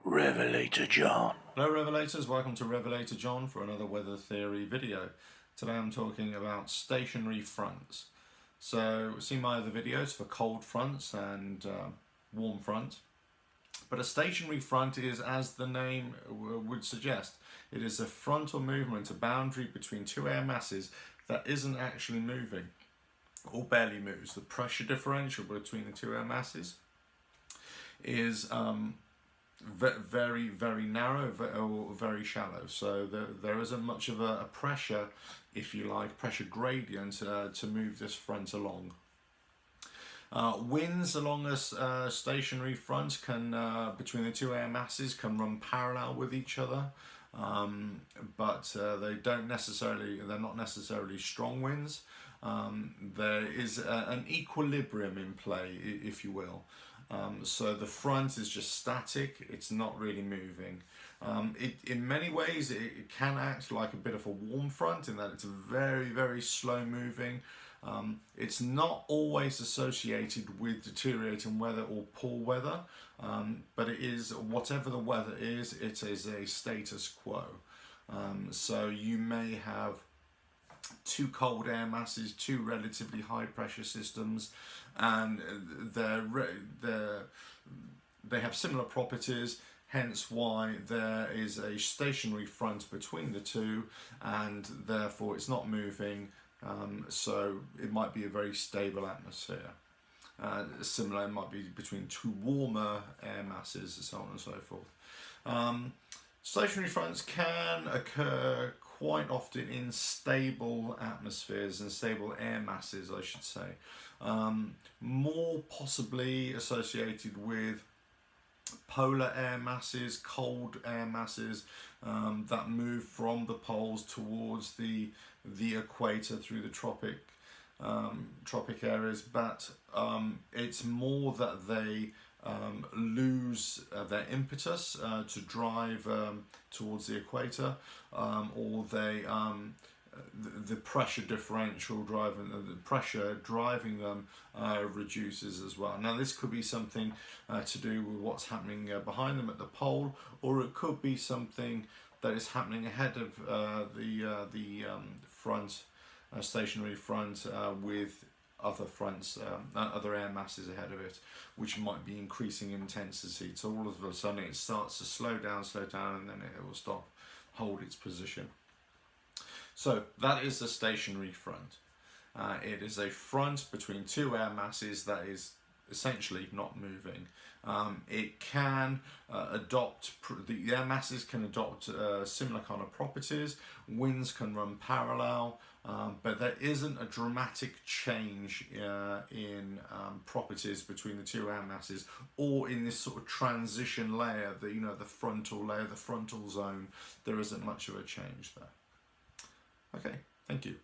Revelator John. Hello Revelators, welcome to Revelator John for another weather theory video. Today I'm talking about stationary fronts. So see my other videos for cold fronts and warm front. But a stationary front is, as the name would suggest, it is a frontal movement, a boundary between two air masses that isn't actually moving or barely moves. The pressure differential between the two air masses is very, very narrow or very shallow. So there isn't much of a pressure, if you like, pressure gradient to move this front along. Winds along a stationary front can, between the two air masses, can run parallel with each other, but they're not necessarily strong winds. There is an equilibrium in play, if you will. So the front is just static, it's not really moving. In many ways it can act like a bit of a warm front in that it's very, very slow moving. It's not always associated with deteriorating weather or poor weather, but it is, whatever the weather is, it is a status quo. So you may have two cold air masses, two relatively high pressure systems, and they have similar properties, hence why there is a stationary front between the two, and therefore it's not moving, so it might be a very stable atmosphere. Similar, it might be between two warmer air masses, and so on and so forth. Stationary fronts can occur quite often in stable atmospheres and stable air masses, I should say. More possibly associated with polar air masses, cold air masses that move from the poles towards the equator through the tropic areas, but it's more that they lose their impetus to drive towards the equator, or they the pressure differential driving them reduces as well. Now this could be something to do with what's happening behind them at the pole, or it could be something that is happening ahead of the front, stationary front, with other fronts, other air masses ahead of it, which might be increasing intensity. So all of a sudden it starts to slow down, and then it will stop, hold its position. So that is the stationary front. It is a front between two air masses that is essentially not moving. It can the air masses can adopt similar kind of properties. Winds can run parallel, but there isn't a dramatic change in properties between the two air masses, or in this sort of transition layer, the frontal layer, the frontal zone. There isn't much of a change there. Okay, thank you.